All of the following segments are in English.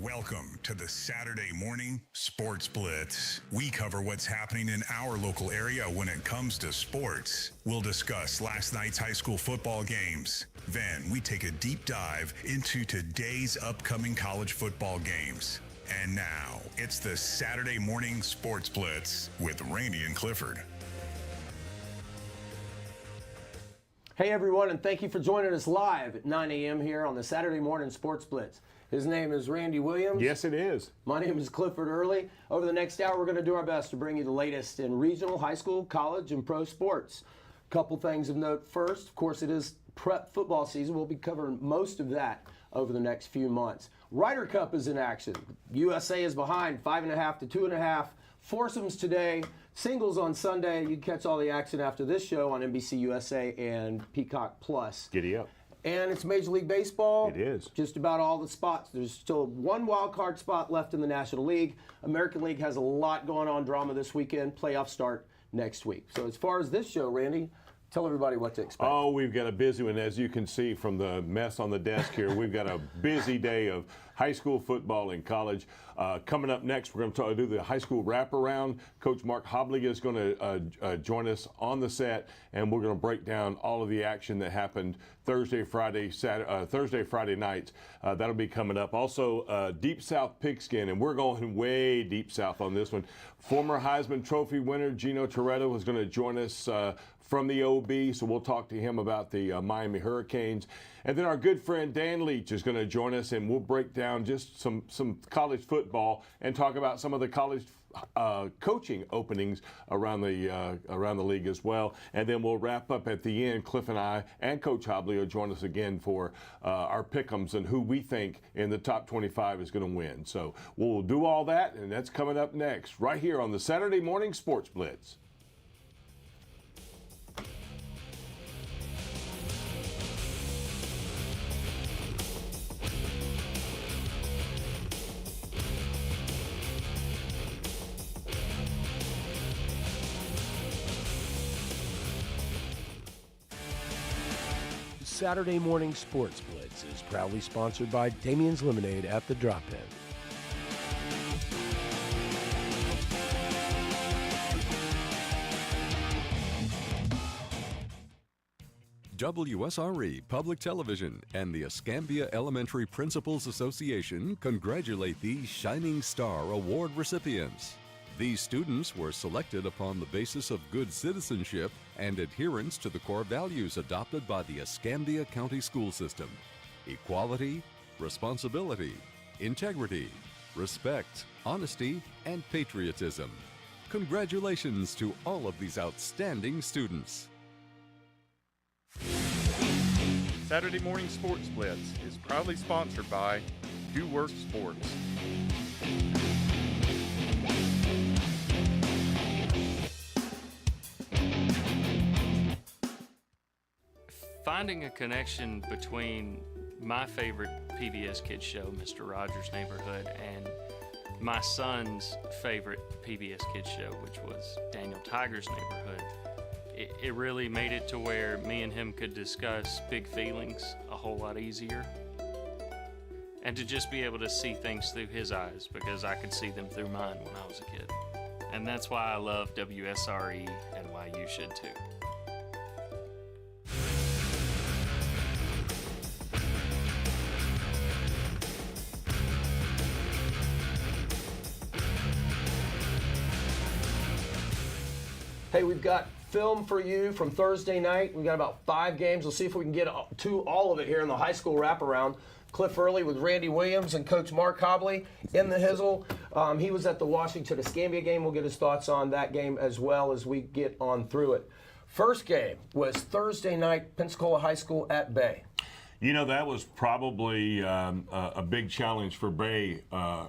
Welcome to the Saturday morning Sports Blitz. We cover what's happening in our local area when it comes to sports. We'll discuss last night's high school football games. Then we take a deep dive into today's upcoming college football games. And now it's the Saturday morning Sports Blitz with Randy and Clifford. Hey everyone, and thank you for joining us live at 9 a.m. here on the Saturday morning Sports Blitz. His name is Randy Williams. Yes, it is. My name is Clifford Early. Over the next hour, we're going to do our best to bring you the latest in regional, high school, college, and pro sports. A couple things of note first. Of course, it is prep football season. We'll be covering most of that over the next few months. Ryder Cup is in action. USA is behind 5.5 to 2.5. Foursomes today, singles on Sunday. You can catch all the action after this show on NBC USA and Peacock Plus. Giddy up. And it's Major League Baseball. It is. Just about all the spots. There's still one wild card spot left in the National League. American League has a lot going on, drama this weekend. Playoffs start next week. So as far as this show, Randy, tell everybody what to expect. Oh, we've got a busy one. As you can see from the mess on the desk here, we've got a busy day of high school football and college. Coming up next, we're going to do the high school wraparound. Coach Mark Hobley is going to join us on the set, and we're going to break down all of the action that happened Thursday, Friday nights. That'll be coming up. Also, Deep South Pigskin, and we're going way deep south on this one. Former Heisman Trophy winner Gino Toretto is going to join us from the OB, so we'll talk to him about the Miami Hurricanes. And then our good friend Dan Leach is going to join us, and we'll break down just some college football and talk about some of the college coaching openings around the league as well. And then we'll wrap up at the end. Cliff and I and Coach Hobley will join us again for our pick'ems and who we think in the top 25 is going to win. So we'll do all that, and that's coming up next right here on the Saturday Morning Sports Blitz. Saturday Morning Sports Blitz is proudly sponsored by Damien's Lemonade at the Drop-In. WSRE Public Television and the Escambia Elementary Principals Association congratulate these Shining Star Award recipients. These students were selected upon the basis of good citizenship and adherence to the core values adopted by the Escambia County School System: equality, responsibility, integrity, respect, honesty, and patriotism. Congratulations to all of these outstanding students. Saturday Morning Sports Blitz is proudly sponsored by Do Work Sports. Finding a connection between my favorite PBS Kids show, Mr. Rogers' Neighborhood, and my son's favorite PBS Kids show, which was Daniel Tiger's Neighborhood, it really made it to where me and him could discuss big feelings a whole lot easier. And to just be able to see things through his eyes, because I could see them through mine when I was a kid. And that's why I love WSRE and why you should too. Hey, we've got film for you from Thursday night. We've got about 5 games. We'll see if we can get to all of it here in the high school wraparound. Cliff Early with Randy Williams and Coach Mark Hobley in the hizzle. He was at the Washington Escambia game. We'll get his thoughts on that game as well as we get on through it. First game was Thursday night, Pensacola High School at Bay. You know, that was probably a big challenge for Bay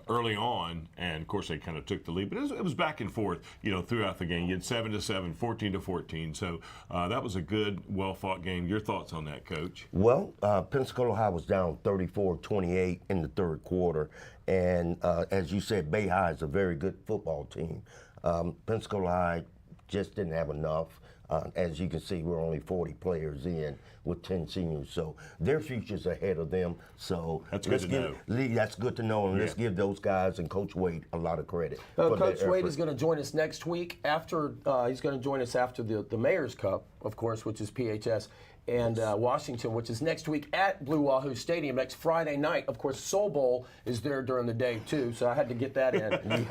early on, and of course they kind of took the lead. But it was back and forth, you know, throughout the game. You had 7-7, 14-14. So that was a good, well-fought game. Your thoughts on that, Coach? Well, Pensacola High was down 34-28 in the third quarter, and as you said, Bay High is a very good football team. Pensacola High just didn't have enough. As you can see, we're only 40 players in with 10 seniors, so their future's ahead of them. So that's good to know. That's good to know, and let's give those guys and Coach Wade a lot of credit. For Coach their Wade effort. is going to join us next week after he's going to join us after the Mayor's Cup, of course, which is PHS. And Washington, which is next week at Blue Wahoo Stadium next Friday night. Of course, Soul Bowl is there during the day too, so I had to get that in.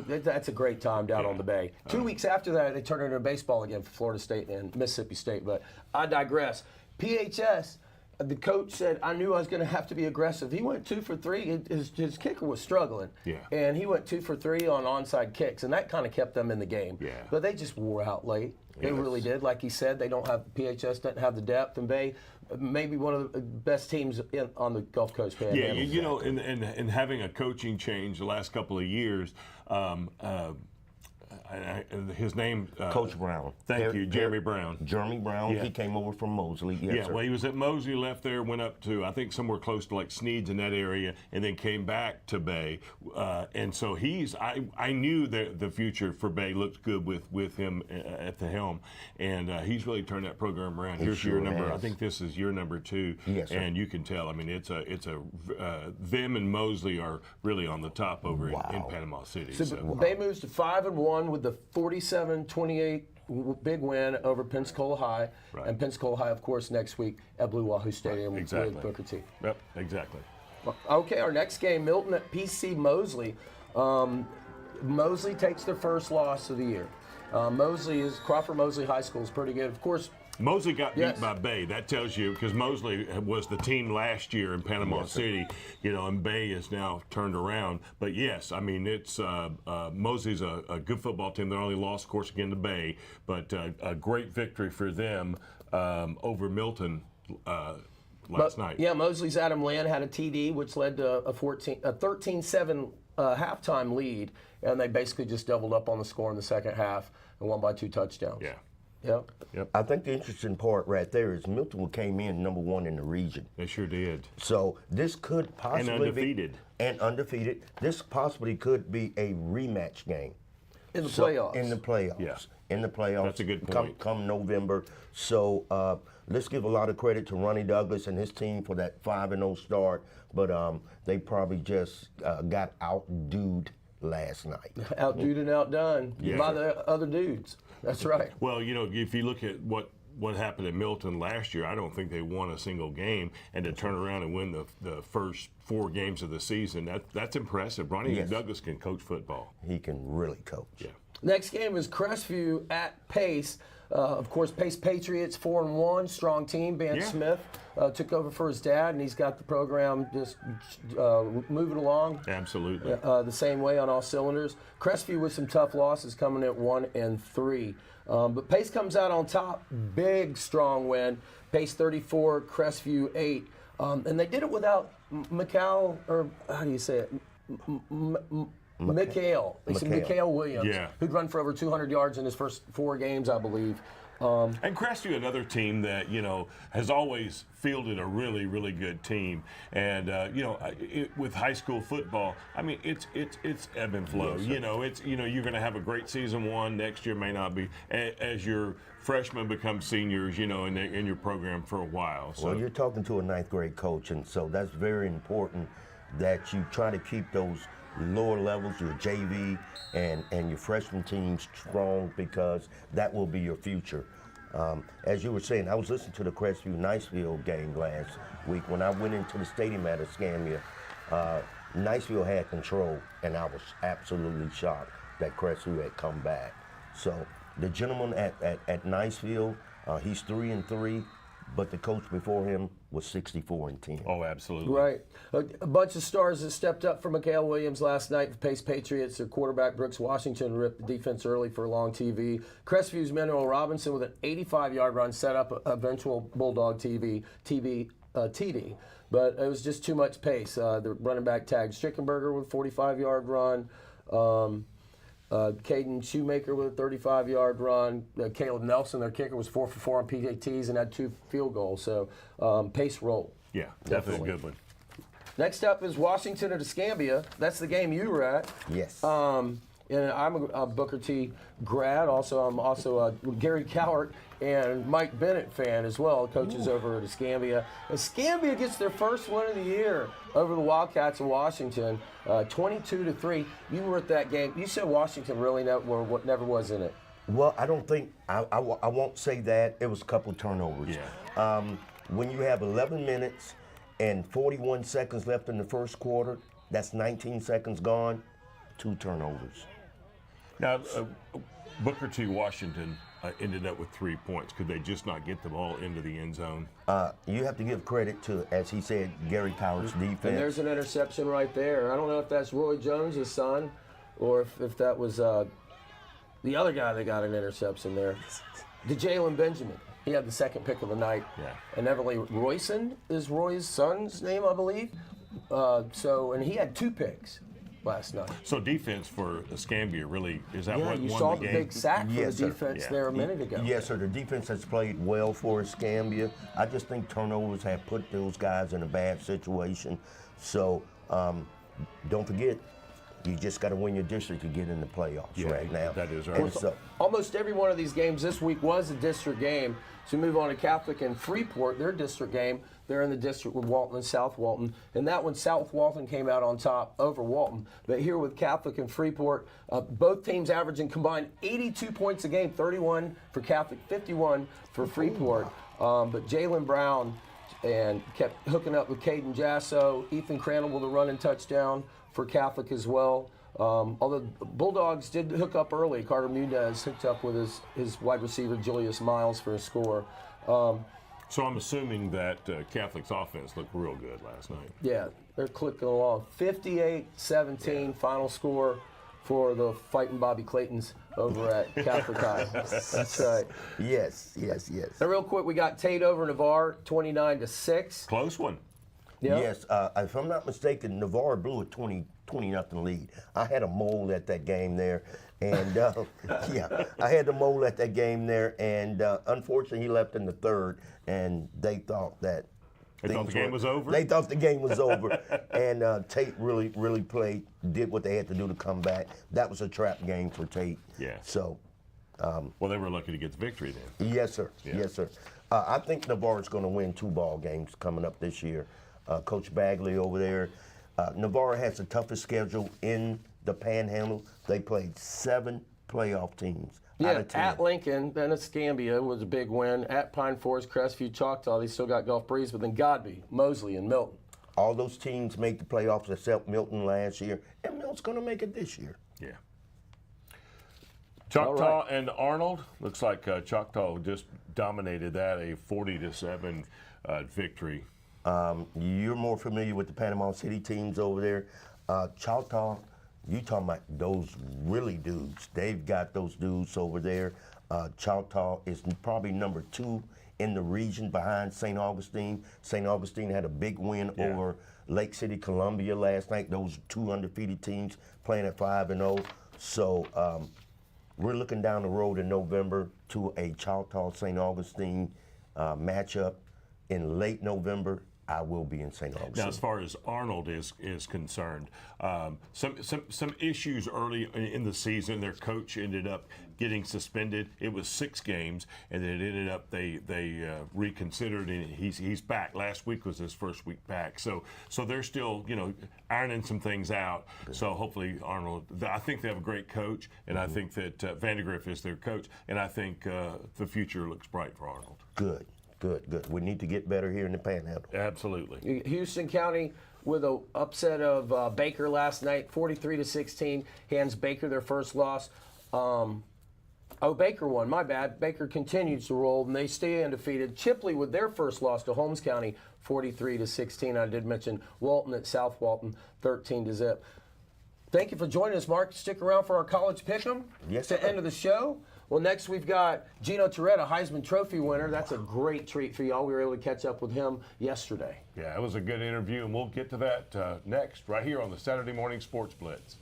That's a great time down on the bay. 2 weeks after that, they turn it into baseball again for Florida State and Mississippi State. But I digress. PHS. The coach said, I knew I was going to have to be aggressive. He went 2 for 3. His kicker was struggling. Yeah. And he went 2 for 3 on onside kicks, and that kind of kept them in the game. Yeah. But they just wore out late. They really did. Like he said, they don't have, PHS doesn't have the depth, and Bay, maybe one of the best teams on the Gulf Coast Panhandle. Yeah, you know, and having a coaching change the last couple of years, his name, Coach Brown. Thank you, Jeremy Brown. Jeremy Brown. Yeah. He came over from Mosley. Yes, Yeah, sir. well, he was at Mosley, left there, went up to, I think, somewhere close to like Sneed's in that area, and then came back to Bay. And so I knew that the future for Bay looked good with him at the helm. And he's really turned that program around. Here's sure your number. has. I think this is your number 2. Yes, sir. And you can tell. I mean, them and Mosley are really on the top over in Panama City. So Bay moves to 5-1 with the 47-28 big win over Pensacola High. Right. And Pensacola High, of course, next week at Blue Wahoo Stadium Exactly. with Booker T. Yep, exactly. Okay, our next game, Milton at PC Mosley. Mosley takes their first loss of the year. Crawford Mosley High School is pretty good. Of course, Mosley got beat Yes. by Bay. That tells you, because Mosley was the team last year in Panama City, you know, and Bay is now turned around. But yes, I mean, it's Mosley's a good football team. Their only loss, of course, again to Bay, but a great victory for them over Milton last night. Yeah, Mosley's Adam Land had a TD, which led to a 13-7 halftime lead, and they basically just doubled up on the score in the second half and won by 2 touchdowns. Yeah. Yep. I think the interesting part right there is Milton came in number 1 in the region. They sure did. So this could possibly undefeated. And undefeated. This possibly could be a rematch game. In the playoffs. In the playoffs. Yeah. In the playoffs. That's a good point. Come November. So let's give a lot of credit to Ronnie Douglas and his team for that 5-0 start. But they probably just got outdued last night. Outdued and outdone Yeah. by the other dudes. That's right. Well, you know, if you look at what happened at Milton last year, I don't think they won a single game, and to turn around and win the first 4 games of the season, that's impressive. Ronnie Yes. Douglas can coach football. He can really coach. Yeah. Next game is Crestview at Pace. Of course, Pace Patriots 4-1, strong team. Ben Yeah. Smith took over for his dad, and he's got the program just moving along. Absolutely. The same way on all cylinders. Crestview with some tough losses coming at 1-3. But Pace comes out on top. Big, strong win. Pace 34, Crestview 8. And they did it without Mikhail, or how do you say it? Mikhail. They said Mikhail Williams, Yeah. who'd run for over 200 yards in his first 4 games, I believe. And Crestview, another team that, you know, has always fielded a really, really good team. And, you know, with high school football, I mean, it's ebb and flow. Yes, you know, you're going to have a great season 1. Next year may not be. As your freshmen become seniors, you know, in your program for a while. So. Well, you're talking to a 9th grade coach, and so that's very important that you try to keep those lower levels, your JV and your freshman teams strong, because that will be your future. As you were saying, I was listening to the Crestview-Niceville game last week. When I went into the stadium at Escambia, Niceville had control, and I was absolutely shocked that Crestview had come back. So the gentleman at Niceville, he's 3-3. But the coach before him was 64-10. Oh, absolutely. Right. A bunch of stars that stepped up for Mikhail Williams last night. The Pace Patriots, their quarterback Brooks Washington ripped the defense early for a long TV. Crestview's Manuel Robinson with an 85-yard run set up a eventual Bulldog TD. But it was just too much pace. The running back tagged Schickenberger with a 45-yard run. Caden Shoemaker with a 35-yard run. Caleb Nelson, their kicker, was 4 for 4 on PJTs and had 2 field goals. So pace roll. Yeah, definitely a good one. Next up is Washington at Escambia. That's the game you were at. Yes. and I'm a Booker T grad. I'm also a Gary Cowart and Mike Bennett fan as well. Coaches over at Escambia. Escambia gets their first win of the year over the Wildcats of Washington, 22-3. You were at that game. You said Washington really never was in it. Well, I don't think I won't say that. It was a couple turnovers. Yeah. When you have 11 minutes and 41 seconds left in the first quarter, that's 19 seconds gone. 2 turnovers. Now, Booker T. Washington ended up with 3 points. Could they just not get the ball into the end zone? You have to give credit to, as he said, Gary Cowart's defense. And there's an interception right there. I don't know if that's Roy Jones' son or if that was the other guy that got an interception there. Jalen Benjamin. He had the second pick of the night. Yeah. And Everly Royson is Roy's son's name, I believe. And he had 2 picks last night. So defense for Escambia really, is that what you won saw the the game? big sack for Yes, the sir. defense Yeah. there a minute ago. Yes, sir. The defense has played well for Escambia. I just think turnovers have put those guys in a bad situation. So don't forget, you just got to win your district to get in the playoffs right now. that is right. And so, Almost every one of these games this week was a district game. So we move on to Catholic and Freeport, their district game. They're in the district with Walton and South Walton. And that one, South Walton came out on top over Walton. But here with Catholic and Freeport, both teams averaging combined 82 points a game, 31 for Catholic, 51 for Freeport. But Jalen Brown and kept hooking up with Caden Jasso. Ethan Crandall with a running touchdown for Catholic as well. Although Bulldogs did hook up early. Carter Munez hooked up with his wide receiver, Julius Miles, for a score. So I'm assuming that Catholic's offense looked real good last night. Yeah, they're clicking along. 58-17 final score for the Fighting Bobby Claytons over at Catholic High. That's right. yes. Now, real quick, we got Tate over Navarre, 29-6. Close one. Yep. Yes, if I'm not mistaken, Navarre blew a 20-0 lead. I had a mole at that game there, and I had a mole at that game there, and unfortunately he left in the third, and they thought that They thought the game was over? They thought the game was over, and Tate really did what they had to do to come back. That was a trap game for Tate. Yeah. So. Well, they were lucky to get the victory then. Yes, sir. Yeah. Yes, sir. I think Navarre's going to win 2 ball games coming up this year. Coach Bagley over there. Navarre has the toughest schedule in the Panhandle. They played 7 playoff teams. out Yeah, of 10. at Lincoln, then Escambia was a big win. At Pine Forest, Crestview, Choctaw, they still got Gulf Breeze, but then Godby, Mosley, and Milton. All those teams make the playoffs except Milton last year, and Milton's going to make it this year. Yeah. Choctaw and Arnold. Looks like Choctaw just dominated that, a 40-7 victory. You're more familiar with the Panama City teams over there. Choctaw, you talking about those really dudes. They've got those dudes over there. Choctaw is probably number 2 in the region behind St. Augustine. St. Augustine had a big win over Lake City, Columbia last night. Those 2 undefeated teams playing at 5-0. So we're looking down the road in November to a Choctaw-St. Augustine matchup. In late November, I will be in St. Augustine. Now, as far as Arnold is concerned, some issues early in the season. Their coach ended up getting suspended. It was 6 games, and then it ended up they reconsidered, and he's back. Last week was his first week back. So they're still ironing some things out. Good. So hopefully Arnold. I think they have a great coach, and I think that Vandergriff is their coach, and I think the future looks bright for Arnold. Good. We need to get better here in the Panhandle. Absolutely. Houston County with an upset of Baker last night, 43-16, hands Baker their first loss. Baker won, my bad. Baker continues to roll, and they stay undefeated. Chipley with their first loss to Holmes County, 43-16. I did mention Walton at South Walton, 13-0. Thank you for joining us, Mark. Stick around for our college pick'em. Yes, to sir. end of the show. Well, next we've got Gino Toretta, Heisman Trophy winner. That's a great treat for y'all. We were able to catch up with him yesterday. Yeah, it was a good interview, and we'll get to that next, right here on the Saturday Morning Sports Blitz.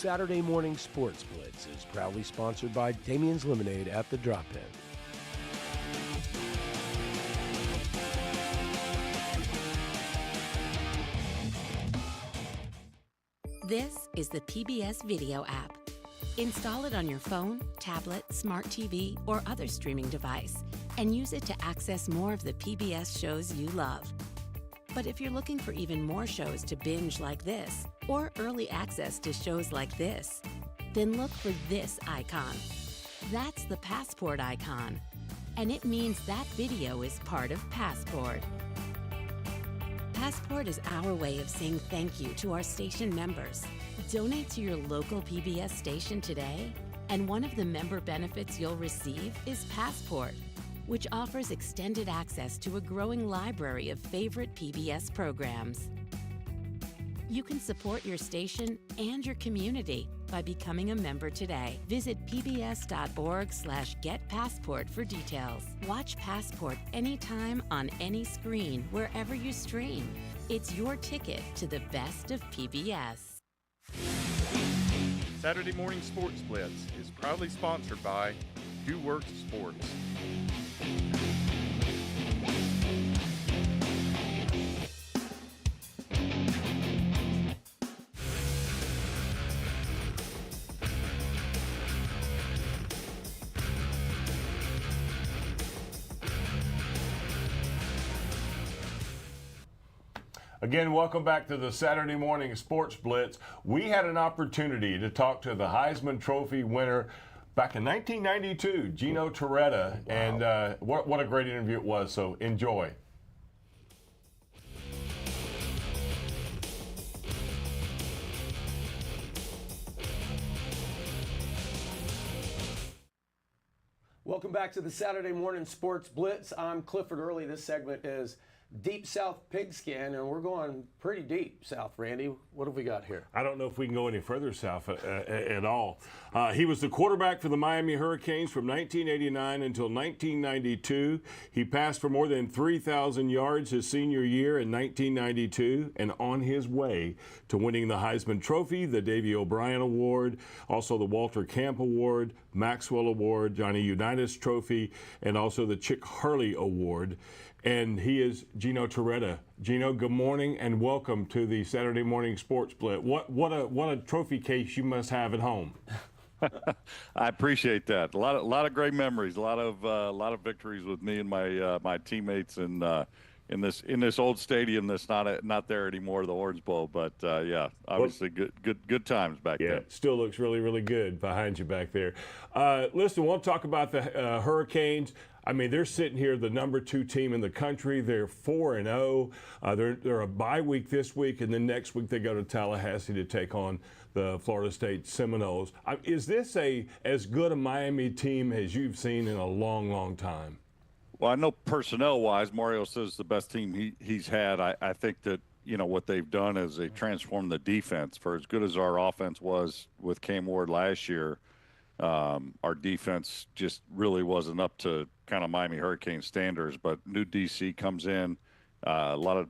Saturday Morning Sports Blitz is proudly sponsored by Damien's Lemonade at the Drop-In. This is the PBS Video app. Install it on your phone, tablet, smart TV, or other streaming device, and use it to access more of the PBS shows you love. But if you're looking for even more shows to binge like this, or early access to shows like this, then look for this icon. That's the Passport icon, and it means that video is part of Passport. Passport is our way of saying thank you to our station members. Donate to your local PBS station today, and one of the member benefits you'll receive is Passport, which offers extended access to a growing library of favorite PBS programs. You can support your station and your community by becoming a member today. Visit pbs.org/getpassport for details. Watch Passport anytime on any screen, wherever you stream. It's your ticket to the best of PBS. Saturday Morning Sports Blitz is proudly sponsored by Do Works Sports. Again, welcome back to the Saturday Morning Sports Blitz. We had an opportunity to talk to the Heisman Trophy winner back in 1992, Gino Torretta, and what a great interview it was, so enjoy. Welcome back to the Saturday Morning Sports Blitz. I'm Clifford Early. This segment is Deep South Pigskin, and we're going pretty deep south, Randy. What have we got here? I don't know if we can go any further south at all. He was the quarterback for the Miami Hurricanes from 1989 until 1992. He passed for more than 3,000 yards his senior year in 1992, and on his way to winning the Heisman Trophy, the Davey O'Brien Award, also the Walter Camp Award, Maxwell Award, Johnny Unitas Trophy, and also the Chick Harley Award. And he is Gino Torretta. Gino, good morning and welcome to the Saturday Morning Sports Blitz. What a trophy case you must have at home. I appreciate that. A lot of great memories. A lot of victories with me and my teammates in this old stadium that's not there anymore, the Orange Bowl. But yeah, obviously good times back then. Yeah, it still looks really, really good behind you back there. Listen, we'll talk about the Hurricanes. I mean, they're sitting here, the number 2 team in the country. They're 4-0. They're a bye week this week, and then next week they go to Tallahassee to take on the Florida State Seminoles. Is this as good a Miami team as you've seen in a long, long time? Well, I know personnel-wise, Mario says the best team he's had. I think that, what they've done is they transformed the defense. For as good as our offense was with Cam Ward last year, our defense just really wasn't up to kind of Miami Hurricane standards. But new DC comes in, a lot of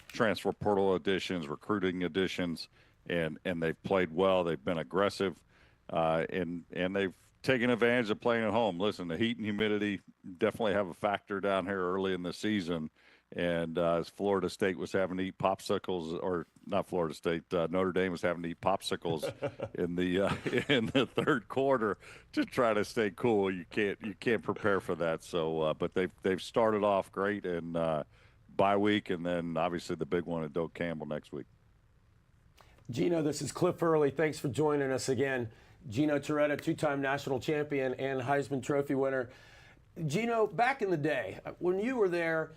transfer portal additions, recruiting additions, and they've played well. They've been aggressive, and they've taken advantage of playing at home. Listen, the heat and humidity definitely have a factor down here early in the season. And as Florida State was having to eat popsicles, or not Florida State, Notre Dame was having to eat popsicles in the third quarter to try to stay cool. You can't prepare for that. So, but they've started off great in bye week, and then obviously the big one at Doak Campbell next week. Gino, this is Cliff Early. Thanks for joining us again. Gino Torretta, 2-time national champion and Heisman Trophy winner. Gino, back in the day, when you were there,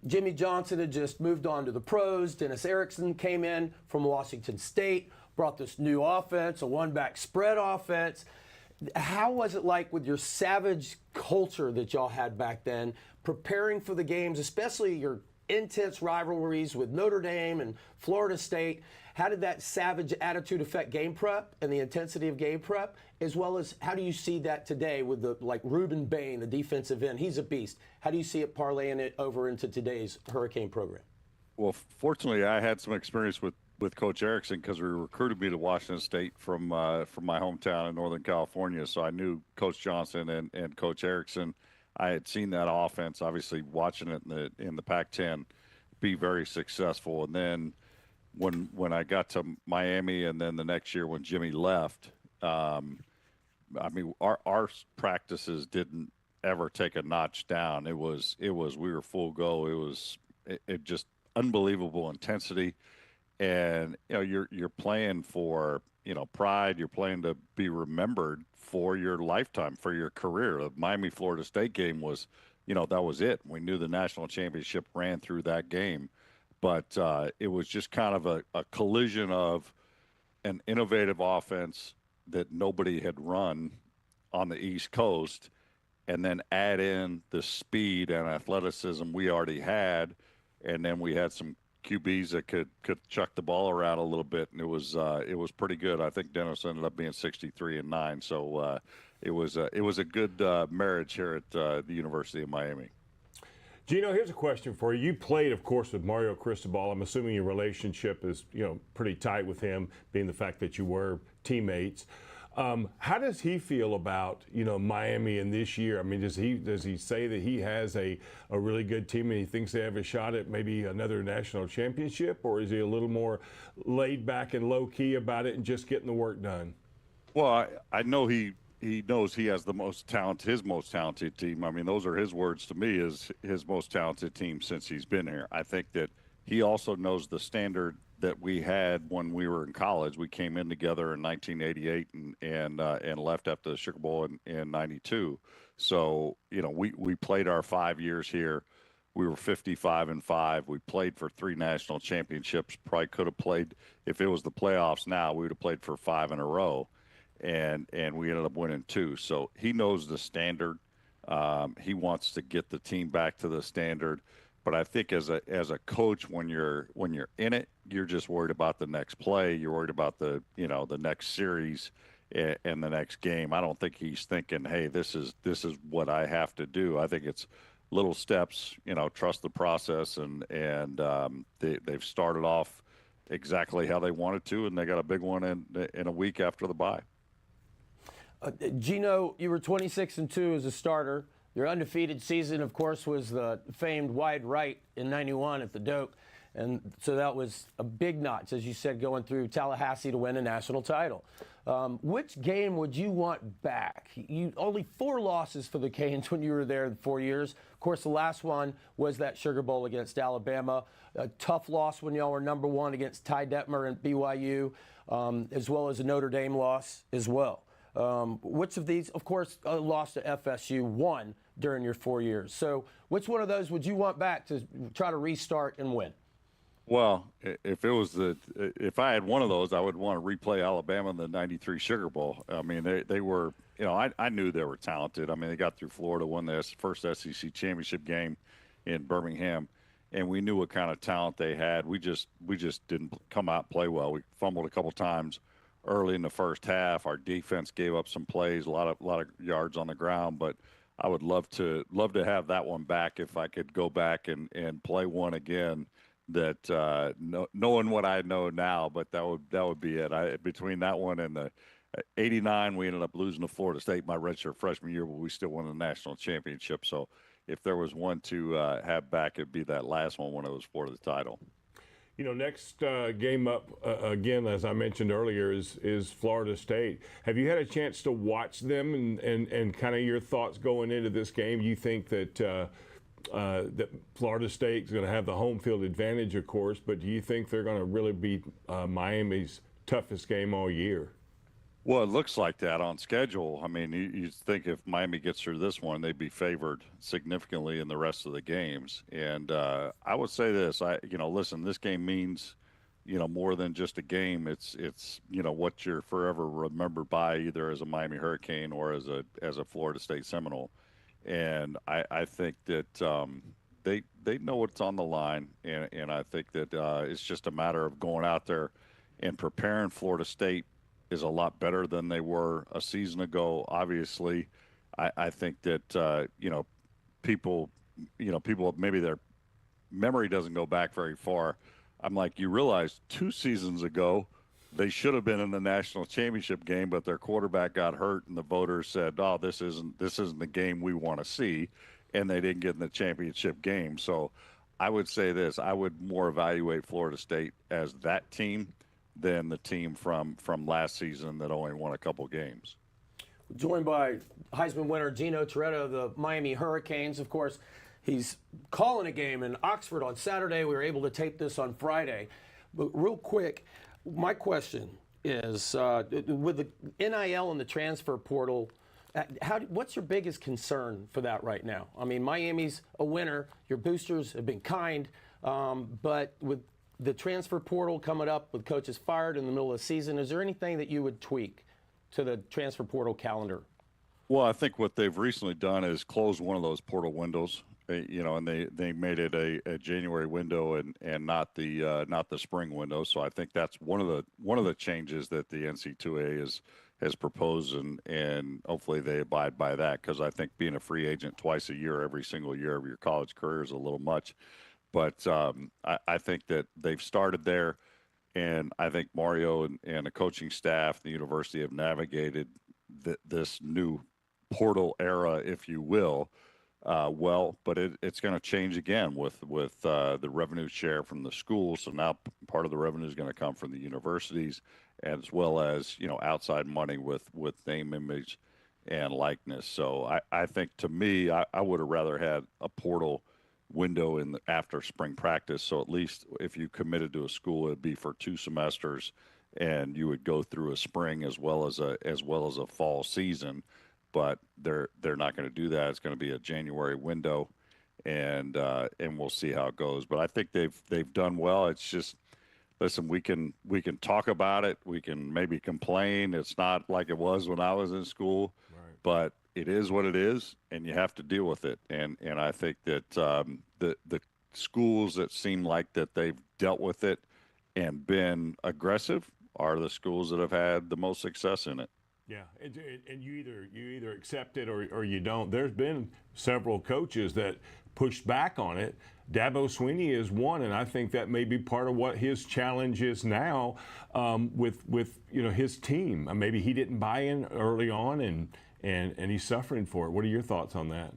Jimmy Johnson had just moved on to the pros. Dennis Erickson came in from Washington State, brought this new offense, a one-back spread offense. How was it like with your savage culture that y'all had back then, preparing for the games, especially your intense rivalries with Notre Dame and Florida State? How did that savage attitude affect game prep and the intensity of game prep, as well as how do you see that today with Ruben Bain, the defensive end? He's a beast. How do you see it parlaying it over into today's Hurricane program? Well, fortunately, I had some experience with with Coach Erickson because he recruited me to Washington State from my hometown in Northern California. So I knew Coach Johnson and Coach Erickson. I had seen that offense, obviously watching it in the Pac-10 be very successful. And then when I got to Miami, and then the next year when Jimmy left, I mean our practices didn't ever take a notch down. It was we were full go. It was just unbelievable intensity. And you're playing for pride. You're playing to be remembered for your lifetime, for your career. The Miami Florida State game was, that was it. We knew the national championship ran through that game, but it was just kind of a collision of an innovative offense that nobody had run on the East Coast, and then add in the speed and athleticism we already had, and then we had some QBs that could chuck the ball around a little bit, and it was pretty good. I think Dennis ended up being 63-9, so it was a good marriage here at the University of Miami. Gino, here's a question for you. You played, of course, with Mario Cristobal. I'm assuming your relationship is pretty tight with him, being the fact that you were teammates. How does he feel about Miami in this year? I mean, does he say that he has a really good team and he thinks they have a shot at maybe another national championship, or is he a little more laid back and low key about it and just getting the work done? Well, I know he knows he has his most talented team. I mean, those are his words to me, is his most talented team since he's been here. I think that he also knows the standard that we had when we were in college. We came in together in 1988 and left after the Sugar Bowl in 92. So, we played our 5 years here. We were 55-5. We played for 3 national championships. Probably could have played, if it was the playoffs now, we would have played for 5 in a row. And we ended up winning 2. So he knows the standard. He wants to get the team back to the standard. But I think as a coach, when you're in it, you're just worried about the next play. You're worried about the next series and the next game. I don't think he's thinking, hey, this is what I have to do. I think it's little steps. Trust the process, and they've started off exactly how they wanted to, and they got a big one in a week after the bye. Gino, you were 26-2 as a starter. Your undefeated season, of course, was the famed wide right in '91 at the Doak. And so that was a big notch, as you said, going through Tallahassee to win a national title. Which game would you want back? You only 4 losses for the Canes when you were there 4 years. Of course, the last one was that Sugar Bowl against Alabama. A tough loss when y'all were #1 against Ty Detmer and BYU, as well as a Notre Dame loss as well. Which of these, of course, lost to FSU, won during your 4 years. So which one of those would you want back to try to restart and win? Well, if I had one of those, I would want to replay Alabama in the '93 Sugar Bowl. I mean, they were, I knew they were talented. I mean, they got through Florida, won the first SEC championship game in Birmingham, and we knew what kind of talent they had. We just didn't come out and play well. We fumbled a couple times early in the first half. Our defense gave up some plays, a lot of yards on the ground, but I would love to have that one back if I could go back and play one again. That knowing what I know now, but that would be it. Between that one and the '89, we ended up losing to Florida State my redshirt freshman year, but we still won the national championship. So if there was one to have back, it'd be that last one when it was for the title. Next game up, again, as I mentioned earlier, is Florida State. Have you had a chance to watch them and kind of your thoughts going into this game? You think that that Florida State is going to have the home field advantage, of course, but do you think they're going to really be Miami's toughest game all year? Well, it looks like that on schedule. I mean, you think if Miami gets through this one, they'd be favored significantly in the rest of the games. And I would say this, listen, this game means, more than just a game. It's what you're forever remembered by, either as a Miami Hurricane or as a Florida State Seminole. And I think that they know what's on the line, and I think that it's just a matter of going out there and preparing. Florida State is a lot better than they were a season ago. Obviously, I think that people maybe their memory doesn't go back very far, I'm like, you realize 2 seasons ago, they should have been in the national championship game, but their quarterback got hurt, and the voters said, "Oh, this isn't the game we want to see," and they didn't get in the championship game. So, I would say this: I would more evaluate Florida State as that team than the team from last season that only won a couple games. Joined by Heisman winner Gino Toretto of the Miami Hurricanes. Of course, he's calling a game in Oxford on Saturday. We were able to tape this on Friday. But real quick, my question is, with the NIL and the transfer portal, what's your biggest concern for that right now? I mean, Miami's a winner. Your boosters have been kind. But with the transfer portal coming up, with coaches fired in the middle of the season, is there anything that you would tweak to the transfer portal calendar? Well, I think what they've recently done is close one of those portal windows. And they made it a January window and not the spring window. So I think that's one of the changes that the NC2A has proposed, and hopefully they abide by that, because I think being a free agent twice a year, every single year of your college career, is a little much. But I think that they've started there, and I think Mario and the coaching staff, the university, have navigated this new portal era, if you will. Well, but it's going to change again with the revenue share from the schools. So now part of the revenue is going to come from the universities, as well as outside money with name, image, and likeness. So I think, to me, I would have rather had a portal window after spring practice. So at least if you committed to a school, it'd be for 2 semesters, and you would go through a spring as well as a fall season. But they're not going to do that. It's going to be a January window, and we'll see how it goes. But I think they've done well. It's just, listen, we can talk about it. We can maybe complain. It's not like it was when I was in school, right. But it is what it is, and you have to deal with it. And I think that the schools that seem like that they've dealt with it and been aggressive are the schools that have had the most success in it. Yeah, and you either accept it or you don't. There's been several coaches that pushed back on it. Dabo Swinney is one, and I think that may be part of what his challenge is now with his team. Maybe he didn't buy in early on, and he's suffering for it. What are your thoughts on that?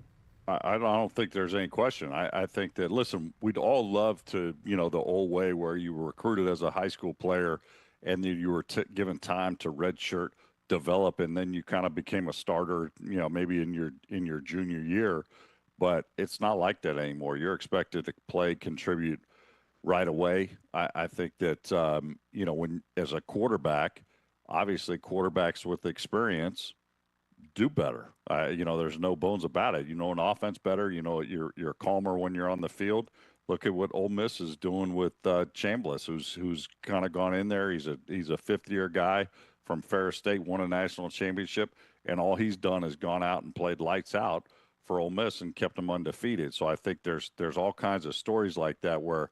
I don't think there's any question. I think that, listen, we'd all love to, the old way where you were recruited as a high school player, and then you were given time to redshirt, develop, and then you kind of became a starter, maybe in your junior year. But it's not like that anymore. You're expected to play, contribute right away. I think that when, as a quarterback, obviously quarterbacks with experience do better. There's no bones about it. An offense better. You're calmer when you're on the field. Look at what Ole Miss is doing with Chambliss, who's kind of gone in there. He's a fifth-year guy from Ferris State, won a national championship, and all he's done is gone out and played lights out for Ole Miss and kept them undefeated. So I think there's all kinds of stories like that where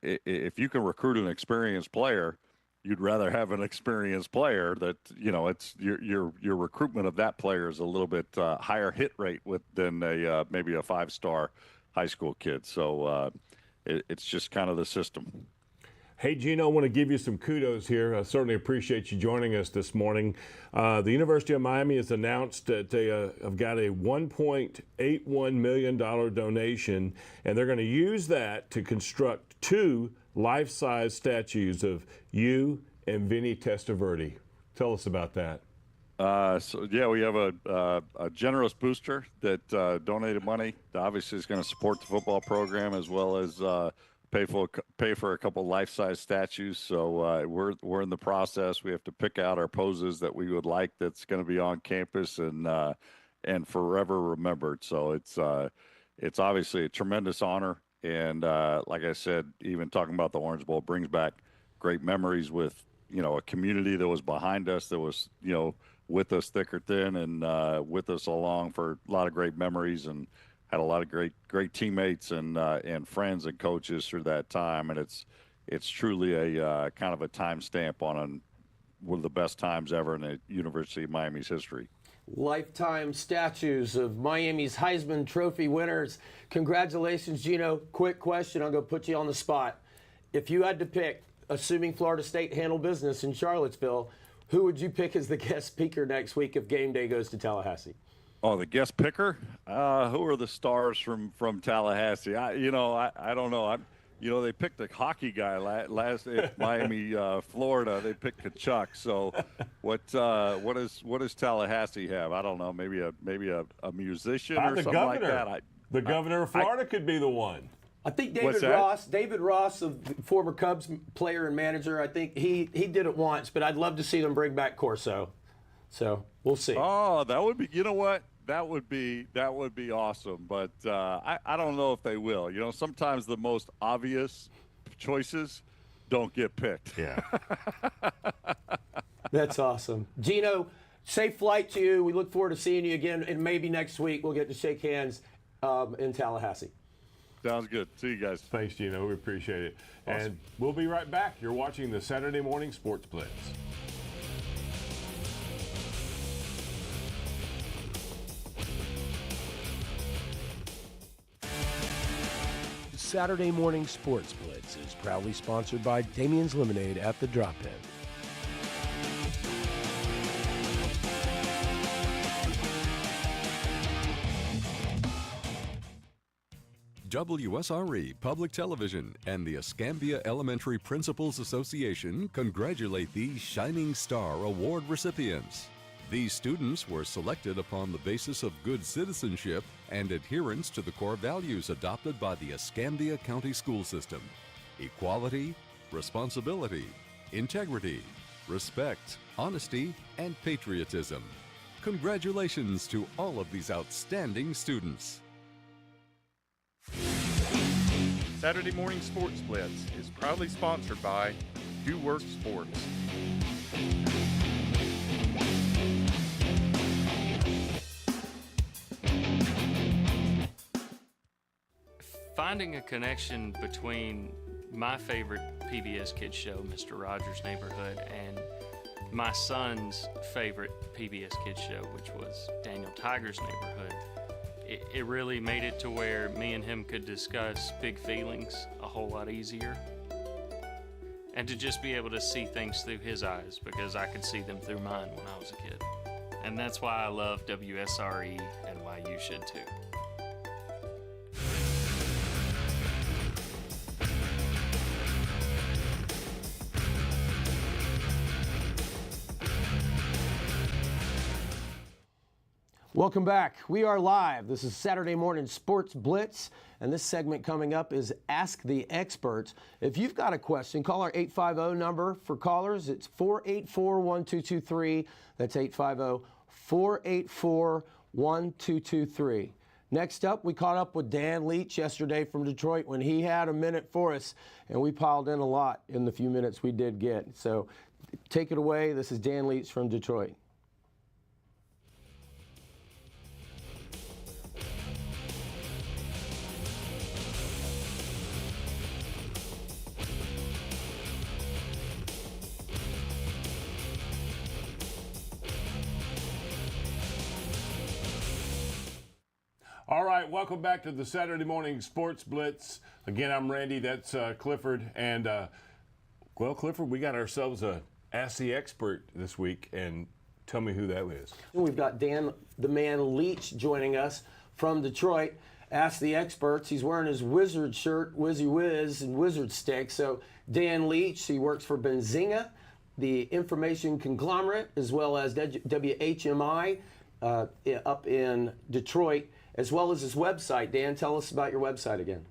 if you can recruit an experienced player, you'd rather have an experienced player that, it's your recruitment of that player is a little bit higher hit rate than maybe a 5-star high school kid. So it's just kind of the system. Hey, Gino, I want to give you some kudos here. I certainly appreciate you joining us this morning. The University of Miami has announced that they have got a $1.81 million donation, and they're going to use that to construct 2 life-size statues of you and Vinny Testaverde. Tell us about that. We have a generous booster that donated money. Obviously, is going to support the football program as well as pay for a couple life-size statues. So we're in the process. We have to pick out our poses that we would like that's going to be on campus and forever remembered. So it's obviously a tremendous honor. And like I said, even talking about the Orange Bowl brings back great memories with a community that was behind us, that was with us thick or thin, and with us along for a lot of great memories, and had a lot of great teammates and friends and coaches through that time. And it's truly a kind of a timestamp on one of the best times ever in the University of Miami's history. Lifetime statues of Miami's Heisman Trophy winners. Congratulations, Gino. Quick question, I'm going to put you on the spot. if you had to pick, assuming Florida State handled business in Charlottesville, who would you pick as the guest speaker next week if game day goes to Tallahassee? Oh, the guest picker? Who are the stars from Tallahassee? I don't know. They picked a hockey guy last at Miami, Florida. They picked Kachuk. So, what does Tallahassee have? I don't know. Maybe a musician or something like that. The governor of Florida could be the one. I think David Ross, of former Cubs player and manager, I think he did it once, but I'd love to see them bring back Corso. So we'll see. Oh, that would be. You know what? That would be awesome. But I don't know if they will. Sometimes the most obvious choices don't get picked. Yeah. That's awesome. Gino, safe flight to you. We look forward to seeing you again, and maybe next week we'll get to shake hands in Tallahassee. Sounds good. See you guys. Thanks, Gino. We appreciate it. Awesome. And we'll be right back. You're watching the Saturday Morning Sports Blitz. Saturday Morning Sports Blitz is proudly sponsored by Damien's Lemonade at the Drop-In. WSRE Public Television and the Escambia Elementary Principals Association congratulate these Shining Star Award recipients. These students were selected upon the basis of good citizenship and adherence to the core values adopted by the Escambia County School System: equality, responsibility, integrity, respect, honesty, and patriotism. Congratulations to all of these outstanding students. Saturday Morning Sports Blitz is proudly sponsored by Do Work Sports. Finding a connection between my favorite PBS Kids show, Mr. Rogers' Neighborhood, and my son's favorite PBS Kids show, which was Daniel Tiger's Neighborhood, it really made it to where me and him could discuss big feelings a whole lot easier. And to just be able to see things through his eyes, because I could see them through mine when I was a kid. And that's why I love WSRE and why you should too. Welcome back. We are live. This is Saturday Morning Sports Blitz, and this segment coming up is Ask the Experts. If you've got a question, call our 850 number for callers. It's 484-1223. That's 850-484-1223. Next up, we caught up with Dan Leach yesterday from Detroit when he had a minute for us, and we piled in a lot in the few minutes we did get. So take it away. This is Dan Leach from Detroit. All right, welcome back to the Saturday Morning Sports Blitz. Again, I'm Randy, that's Clifford. And, Clifford, we got ourselves a Ask the Expert this week, and tell me who that is. We've got Dan, the man Leach, joining us from Detroit. Ask the Experts. He's wearing his Wizard shirt, Wizzy Wiz, and Wizard stick. So Dan Leach, he works for Benzinga, the information conglomerate, as well as WHMI up in Detroit, as well as his website. Dan, tell us about your website again.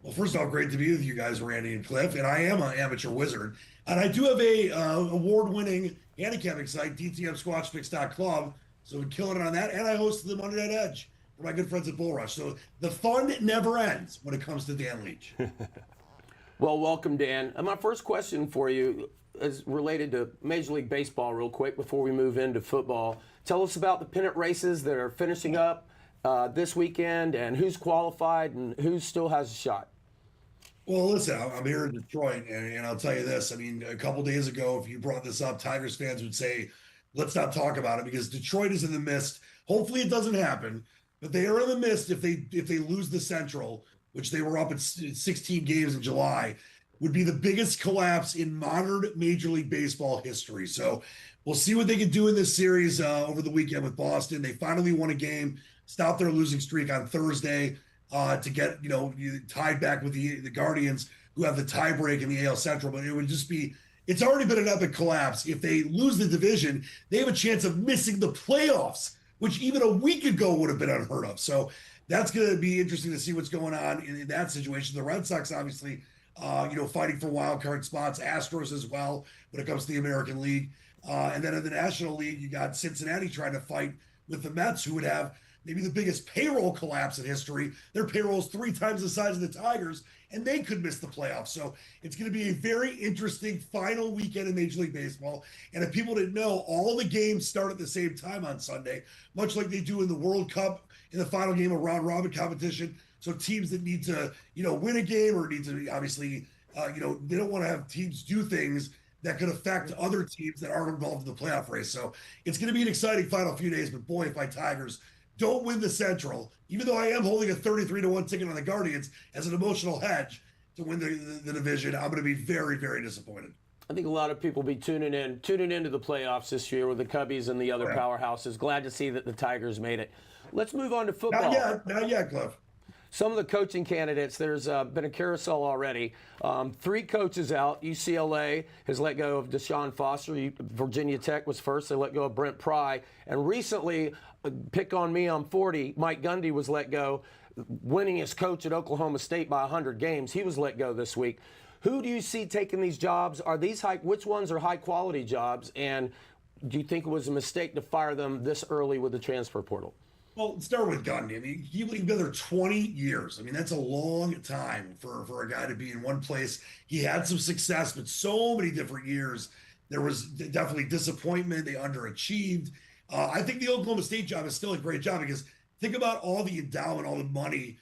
Well, first off, great to be with you guys, Randy and Cliff. And I am an amateur wizard. And I do have a award-winning handicapping site, DTMSquatchfix.club. So we're killing it on that. And I hosted the Monday Night Edge for my good friends at Bull Rush. So the fun never ends when it comes to Dan Leach. Well, welcome, Dan. And my first question for you is related to Major League Baseball real quick before we move into football. Tell us about the pennant races that are finishing up this weekend, and who's qualified and who still has a shot. Well, listen, I'm here in Detroit, and I'll tell you this. I mean, a couple days ago, if you brought this up, Tigers fans would say, let's not talk about it, because Detroit is in the mist. Hopefully it doesn't happen, but they are in the mist if they lose the Central, which they were up at 16 games in July. would be the biggest collapse in modern Major League Baseball history. So we'll see what they can do in this series over the weekend with Boston. They finally won a game, stopped their losing streak on Thursday to get, tied back with the Guardians, who have the tiebreak in the AL Central. But it would just be, it's already been an epic collapse. If they lose the division, they have a chance of missing the playoffs, which even a week ago would have been unheard of. So that's going to be interesting to see what's going on in that situation. The Red Sox, obviously, fighting for wild card spots, Astros as well when it comes to the American League. And then in the National League, you got Cincinnati trying to fight with the Mets, who would have maybe the biggest payroll collapse in history. Their payroll is 3 times the size of the Tigers, and they could miss the playoffs. So it's going to be a very interesting final weekend in Major League Baseball. And if people didn't know, all the games start at the same time on Sunday, much like they do in the World Cup in the final game of round robin competition. So teams that need to, win a game or need to obviously, they don't want to have teams do things that could affect other teams that aren't involved in the playoff race. So it's going to be an exciting final few days. But boy, if my Tigers don't win the Central, even though I am holding a 33-1 ticket on the Guardians as an emotional hedge to win the division, I'm going to be very, very disappointed. I think a lot of people will be tuning into the playoffs this year with the Cubbies and the other powerhouses. Glad to see that the Tigers made it. Let's move on to football. Not yet, Cliff. Some of the coaching candidates, there's been a carousel already. 3 coaches out. UCLA has let go of Deshaun Foster. Virginia Tech was first. They let go of Brent Pry. And recently, pick on me, I'm 40, Mike Gundy was let go, winningest coach at Oklahoma State by 100 games. He was let go this week. Who do you see taking these jobs? Are these which ones are high-quality jobs? And do you think it was a mistake to fire them this early with the transfer portal? Well, let's start with Gundy. I mean, he's been there 20 years. I mean, that's a long time for a guy to be in one place. He had some success, but so many different years. There was definitely disappointment. They underachieved. I think the Oklahoma State job is still a great job because think about all the endowment, all the money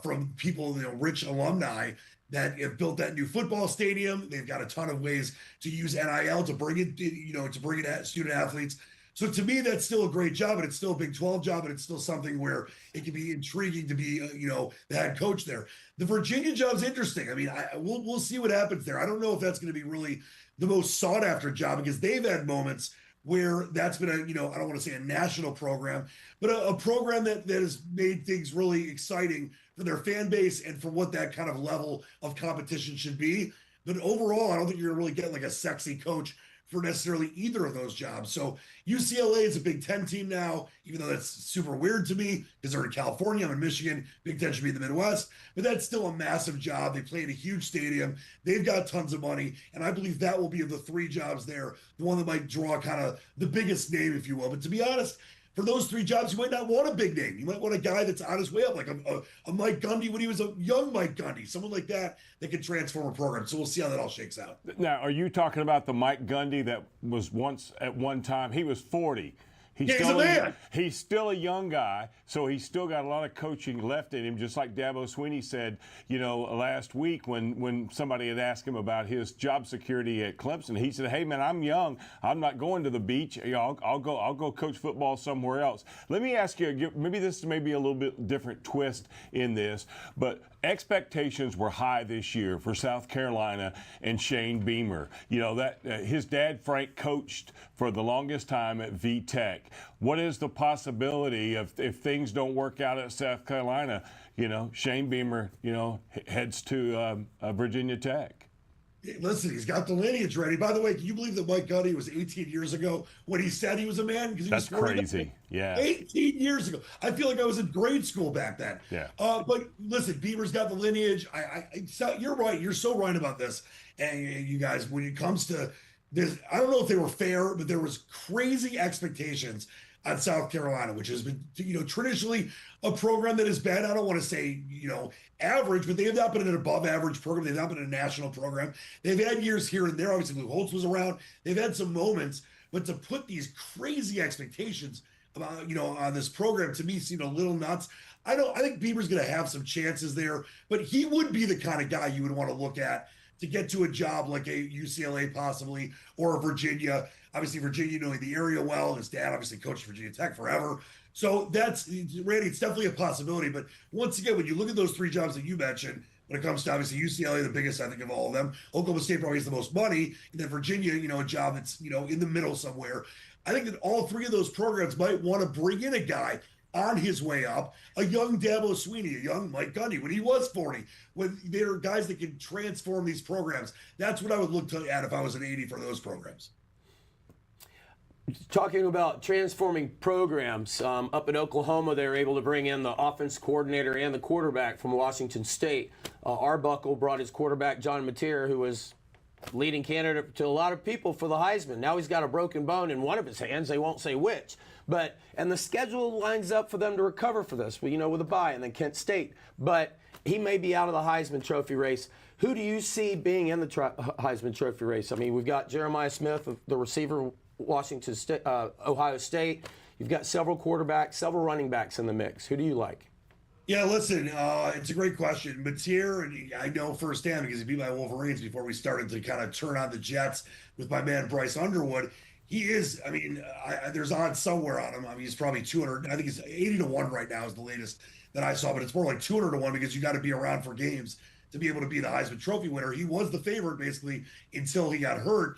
from people, rich alumni that have built that new football stadium. They've got a ton of ways to use NIL to bring it, to bring in student athletes. So to me, that's still a great job, and it's still a Big 12 job, and it's still something where it can be intriguing to be, the head coach there. The Virginia job's interesting. I mean, we'll see what happens there. I don't know if that's going to be really the most sought after job because they've had moments where that's been I don't want to say a national program, but a program that has made things really exciting for their fan base and for what that kind of level of competition should be. But overall, I don't think you're going to really get like a sexy coach for necessarily either of those jobs. So UCLA is a Big Ten team now, even though that's super weird to me because they're in California, I'm in Michigan, Big Ten should be in the Midwest, but that's still a massive job. They play in a huge stadium. They've got tons of money. And I believe that will be of the 3 jobs there, the one that might draw kind of the biggest name, if you will. But to be honest, for those 3 jobs, you might not want a big name. You might want a guy that's on his way up, like a Mike Gundy when he was a young Mike Gundy, someone like that can transform a program. So we'll see how that all shakes out. Now, are you talking about the Mike Gundy that was once at one time? He was 40. He's a man. He's still a young guy, so he's still got a lot of coaching left in him, just like Dabo Swinney said, last week when somebody had asked him about his job security at Clemson. He said, hey, man, I'm young. I'm not going to the beach. I'll go coach football somewhere else. Let me ask you, maybe this may be a little bit different twist in this, but expectations were high this year for South Carolina and Shane Beamer. His dad, Frank, coached for the longest time at VTech. What is the possibility of if things don't work out at South Carolina, Shane Beamer, heads to Virginia Tech? Listen, he's got the lineage ready. By the way, can you believe that Mike Gundy was 18 years ago when he said he was a man? That's crazy. Yeah. 18 years ago. I feel like I was in grade school back then. Yeah. But listen, Beamer's got the lineage. You're right. You're so right about this. And you guys, when it comes to this, I don't know if they were fair, but there was crazy expectations on South Carolina, which has been, traditionally a program that has been, I don't want to say, average, but they have not been an above average program. They've not been a national program. They've had years here and there. Obviously, Lou Holtz was around. They've had some moments, but to put these crazy expectations about, on this program to me seemed a little nuts. I think Beamer's going to have some chances there, but he would be the kind of guy you would want to look at to get to a job like a UCLA possibly, or a Virginia. Obviously, Virginia knowing the area well. His dad obviously coached Virginia Tech forever. So that's, Randy, it's definitely a possibility. But once again, when you look at those 3 jobs that you mentioned, when it comes to obviously UCLA, the biggest, I think, of all of them. Oklahoma State probably has the most money. And then Virginia, a job that's, in the middle somewhere. I think that all three of those programs might want to bring in a guy on his way up, a young Dabo Sweeney, a young Mike Gundy when he was 40, when there are guys that can transform these programs. That's what I would look at if I was an 80 for those programs. Talking about transforming programs, up in Oklahoma, they were able to bring in the offense coordinator and the quarterback from Washington State. Arbuckle brought his quarterback, John Mateer, who was leading candidate to a lot of people for the Heisman. Now he's got a broken bone in one of his hands. They won't say which. And the schedule lines up for them to recover for this, with a bye and then Kent State. But he may be out of the Heisman Trophy race. Who do you see being in the Heisman Trophy race? I mean, we've got Jeremiah Smith, the receiver, Washington State, Ohio State. You've got several quarterbacks, several running backs in the mix. Who do you like? Yeah, listen, it's a great question. Mateer, and I know firsthand because he beat my Wolverines before we started to kind of turn on the Jets with my man Bryce Underwood. He is, there's odds somewhere on him. He's probably 200. I think he's 80-1 right now is the latest that I saw, but it's more like 200-1 because you got to be around for games to be able to be the Heisman Trophy winner. He was the favorite basically until he got hurt.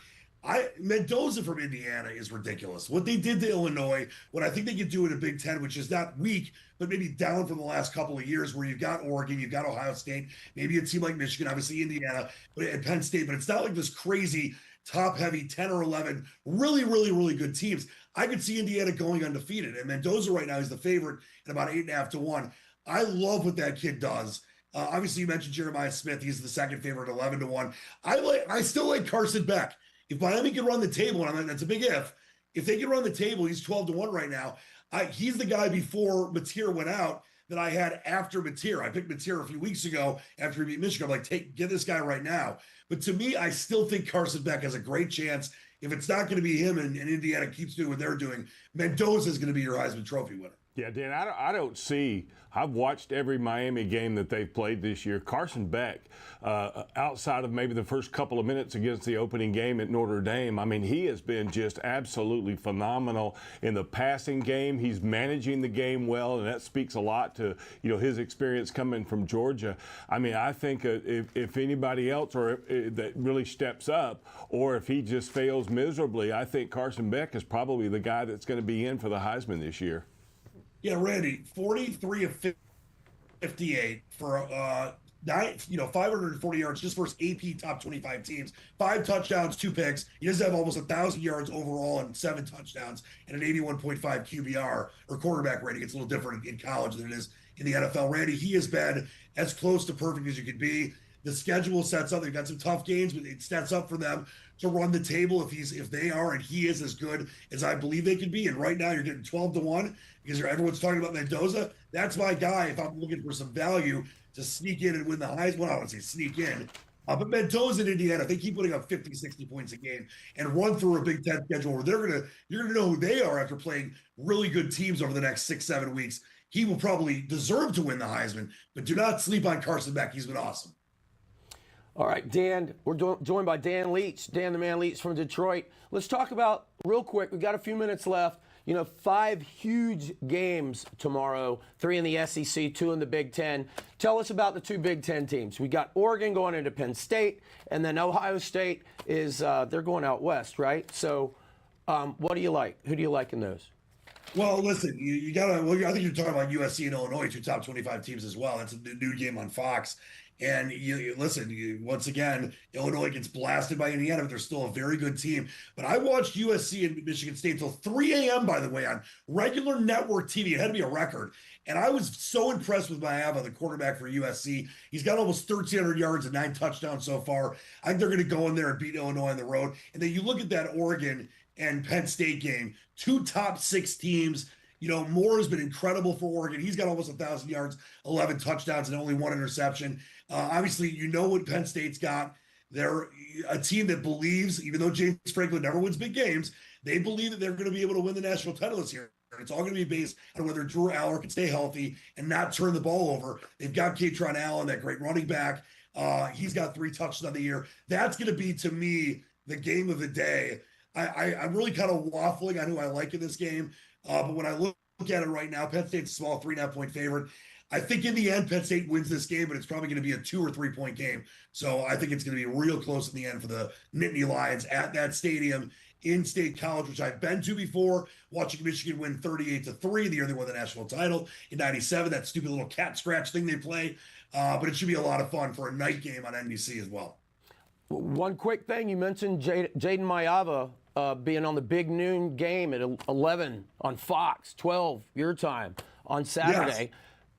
Mendoza from Indiana is ridiculous. What they did to Illinois, what I think they could do in a Big Ten, which is not weak, but maybe down from the last couple of years where you've got Oregon, you've got Ohio State, maybe a team like Michigan, obviously Indiana, and Penn State, but it's not like this crazy top-heavy 10 or 11 really, really, really good teams. I could see Indiana going undefeated, and Mendoza right now is the favorite at about 8.5-1. I love what that kid does. Obviously, you mentioned Jeremiah Smith. He's the second favorite, 11-1. I still like Carson Beck. If Miami can run the table, and that's a big if they can run the table, he's 12-1 right now. He's the guy before Mateer went out that I had after Mateer. I picked Mateer a few weeks ago after he beat Michigan. I'm like, get this guy right now. But to me, I still think Carson Beck has a great chance. If it's not going to be him and Indiana keeps doing what they're doing, Mendoza is going to be your Heisman Trophy winner. Yeah, Dan, I don't see. I've watched every Miami game that they've played this year. Carson Beck, outside of maybe the first couple of minutes against the opening game at Notre Dame, he has been just absolutely phenomenal in the passing game. He's managing the game well, and that speaks a lot to his experience coming from Georgia. I think if anybody else that really steps up, or if he just fails miserably, I think Carson Beck is probably the guy that's going to be in for the Heisman this year. Yeah, Randy, 43 of 58 for 540 yards just versus AP top 25 teams. 5 touchdowns, 2 picks. He does have almost 1,000 yards overall and 7 touchdowns and an 81.5 QBR or quarterback rating. It's a little different in college than it is in the NFL. Randy, he has been as close to perfect as you could be. The schedule sets up. They've got some tough games, but it sets up for them to run the table if they are and he is as good as I believe they could be. And right now you're getting 12-1 because everyone's talking about Mendoza. That's my guy if I'm looking for some value to sneak in and win the Heisman. Well, I don't say sneak in. But Mendoza in Indiana, if they keep putting up 50, 60 points a game and run through a Big Ten schedule where you're gonna know who they are after playing really good teams over the next 6-7 weeks, he will probably deserve to win the Heisman. But do not sleep on Carson Beck. He's been awesome. All right, Dan, we're joined by Dan Leach, Dan the Man Leach from Detroit. Let's talk about, real quick, we've got a few minutes left, 5 huge games tomorrow, 3 in the SEC, 2 in the Big Ten. Tell us about the 2 Big Ten teams. We got Oregon going into Penn State, and then Ohio State is, they're going out west, right? So what do you like? Who do you like in those? Well, listen, you got to, I think you're talking about USC and Illinois, 2 top 25 teams as well. That's a new game on Fox. And once again, Illinois gets blasted by Indiana, but they're still a very good team. But I watched USC and Michigan State till 3 a.m., by the way, on regular network TV. It had to be a record. And I was so impressed with Maeva, the quarterback for USC. He's got almost 1,300 yards and 9 touchdowns so far. I think they're going to go in there and beat Illinois on the road. And then you look at that Oregon and Penn State game, 2 top 6 teams. Moore has been incredible for Oregon. He's got almost 1,000 yards, 11 touchdowns, and only 1 interception. Obviously, what Penn State's got. They're a team that believes, even though James Franklin never wins big games, they believe that they're going to be able to win the national title this year. It's all going to be based on whether Drew Aller can stay healthy and not turn the ball over. They've got Katron Allen, that great running back. He's got 3 touchdowns on the year. That's going to be, to me, the game of the day. I'm really kind of waffling on who I like in this game. But when I look at it right now, Penn State's a small 3.5-point favorite. I think in the end, Penn State wins this game, but it's probably going to be a 2 or 3 point game. So I think it's going to be real close in the end for the Nittany Lions at that stadium in State College, which I've been to before, watching Michigan win 38-3 the year they won the national title in '97. That stupid little cat scratch thing they play. But it should be a lot of fun for a night game on NBC as well. One quick thing, you mentioned Jaden Mayava being on the big noon game at 11 on Fox, 12 your time on Saturday.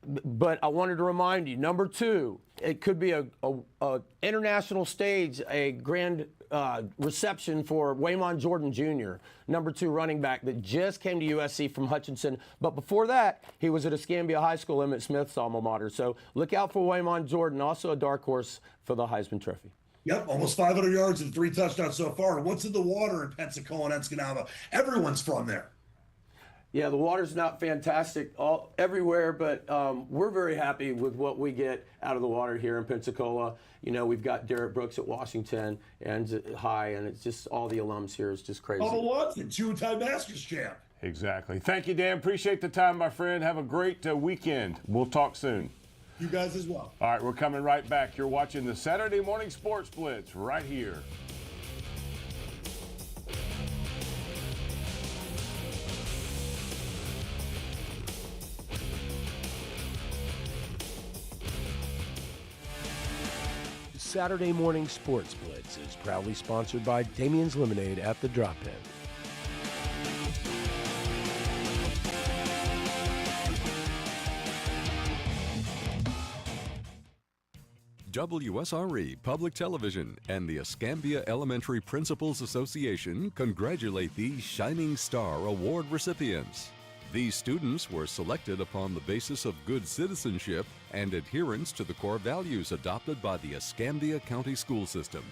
Yes. But I wanted to remind you, number 2, it could be a international stage, a grand reception for Waymon Jordan Jr., number 2 running back that just came to USC from Hutchinson. But before that, he was at Escambia High School, Emmitt Smith's alma mater. So look out for Waymon Jordan, also a dark horse for the Heisman Trophy. Yep, almost 500 yards and 3 touchdowns so far. What's in the water in Pensacola and Escanaba? Everyone's from there. Yeah, the water's not fantastic everywhere, but we're very happy with what we get out of the water here in Pensacola. You know, we've got Derek Brooks at Washington and High, and it's just all the alums here is just crazy. Bubba Watson, 2-time Masters champ. Exactly. Thank you, Dan. Appreciate the time, my friend. Have a great weekend. We'll talk soon. You guys as well. All right, we're coming right back. You're watching the Saturday Morning Sports Blitz right here. Saturday Morning Sports Blitz is proudly sponsored by Damien's Lemonade at the Drop-In. WSRE Public Television and the Escambia Elementary Principals Association congratulate these Shining Star Award recipients. These students were selected upon the basis of good citizenship and adherence to the core values adopted by the Escambia County School System: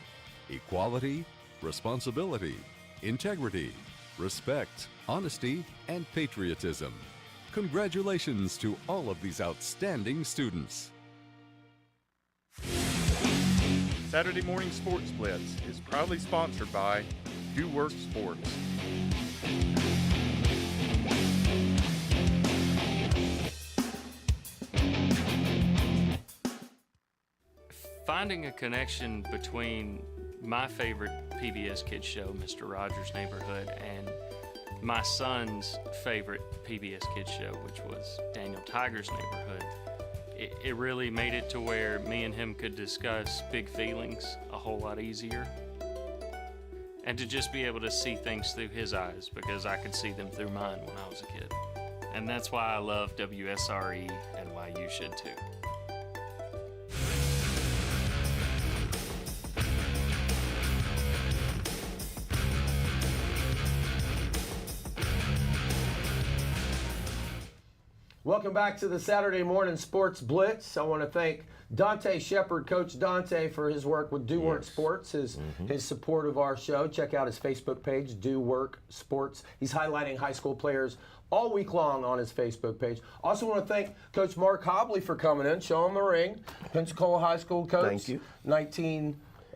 equality, responsibility, integrity, respect, honesty, and patriotism. Congratulations to all of these outstanding students. Saturday Morning Sports Blitz is proudly sponsored by Do Work Sports. Finding a connection between my favorite PBS Kids show, Mr. Rogers' Neighborhood, and my son's favorite PBS Kids show, which was Daniel Tiger's Neighborhood, it really made it to where me and him could discuss big feelings a whole lot easier. And to just be able to see things through his eyes, because I could see them through mine when I was a kid. And that's why I love WSRE and why you should too. Welcome back to the Saturday Morning Sports Blitz. I want to thank Dante Shepard, Coach Dante, for his work with Do Work Sports, his support of our show. Check out his Facebook page, Do Work Sports. He's highlighting high school players all week long on his Facebook page. Also want to thank Coach Mark Hobley for coming in. Show him the ring. Pensacola High School coach. Thank you.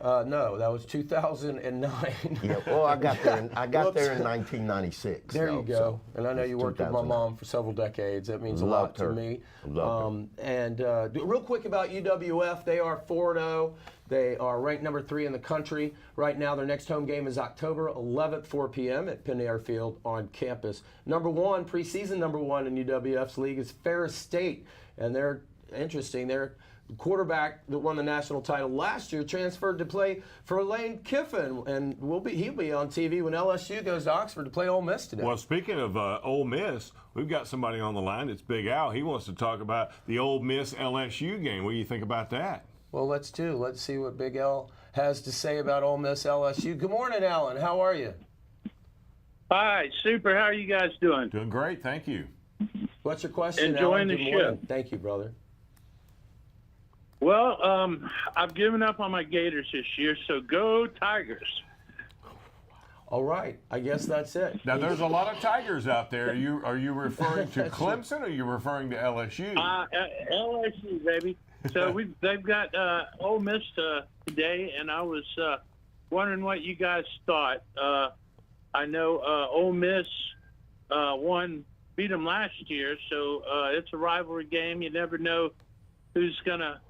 No, that was 2009. Yeah, well, I got there in 1996. There you go. So and I know you worked with my mom for several decades. That means a lot to me. And real quick about UWF, they are 4-0. They are ranked number 3 in the country. Right now, their next home game is October 11th, 4 p.m. at Penn Air Field on campus. Preseason number 1 in UWF's league is Ferris State. And they're interesting. They're quarterback that won the national title last year transferred to play for Lane Kiffin, and he'll be on TV when LSU goes to Oxford to play Ole Miss today. Well, speaking of Ole Miss, we've got somebody on the line. It's Big Al. He wants to talk about the Ole Miss LSU game. What do you think about that? Well, let's see what Big Al has to say about Ole Miss LSU. Good morning, Alan. How are you? Hi, super. How are you guys doing? Doing great, thank you. What's your question, Enjoying Alan? the show. Thank you, brother. Well, I've given up on my Gators this year, so go Tigers. All right, I guess that's it. Now, there's a lot of Tigers out there. Are you referring to Clemson or are you referring to LSU? LSU, baby. So they've got Ole Miss today, and I was wondering what you guys thought. I know Ole Miss won beat them last year. So it's a rivalry game. You never know who's going to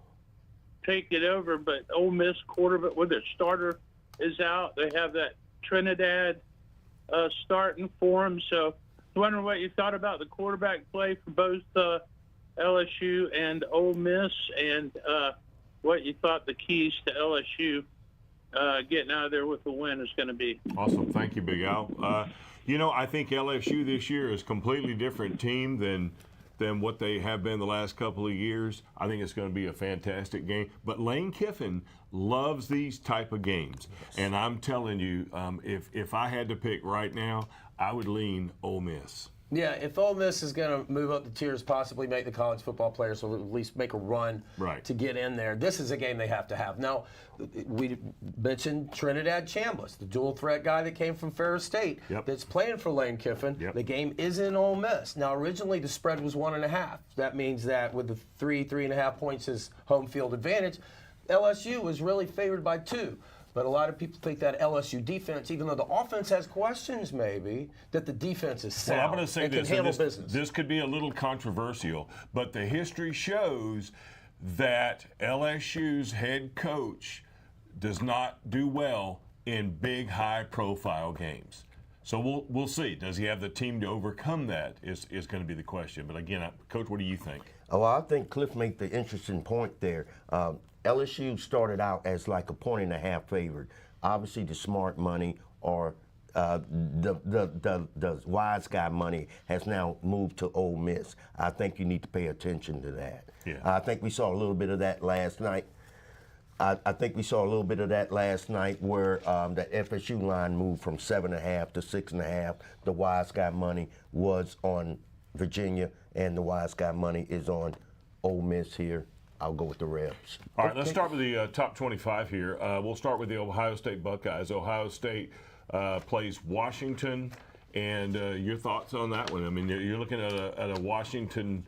take it over. But Ole Miss quarterback, with their starter is out. They have that Trinidad starting for them. So I was wondering what you thought about the quarterback play for both LSU and Ole Miss, and what you thought the keys to LSU getting out of there with the win is going to be. Awesome. Thank you, Big Al. I think LSU this year is a completely different team than what they have been the last couple of years. I think it's going to be a fantastic game. But Lane Kiffin loves these type of games. Yes. And I'm telling you, if I had to pick right now, I would lean Ole Miss. Yeah, if Ole Miss is going to move up the tiers, possibly make the college football players, or at least make a run to get in there, this is a game they have to have. Now, we mentioned Trinidad Chambliss, the dual threat guy that came from Ferris State, that's playing for Lane Kiffin. The game is in Ole Miss. Now, originally the spread was 1.5. That means that with the 3.5 points as home field advantage, LSU was really favored by 2. But a lot of people think that LSU defense, even though the offense has questions maybe, that the defense is sound. Well, I'm going to say this. This could be a little controversial, but the history shows that LSU's head coach does not do well in big, high-profile games. So we'll see. Does he have the team to overcome that is going to be the question. But again, Coach, what do you think? Oh, I think Cliff made the interesting point there. LSU started out as like a 1.5-point favorite. Obviously, the smart money or the wise guy money has now moved to Ole Miss. I think you need to pay attention to that. Yeah. I think we saw a little bit of that last night. I think we saw a little bit of that last night where the FSU line moved from 7.5 to 6.5. The wise guy money was on Virginia, and the wise guy money is on Ole Miss here. I'll go with the Rebs. All right, let's start with the top 25 here. We'll start with the Ohio State Buckeyes. Ohio State plays Washington, and your thoughts on that one? I mean, you're looking at a Washington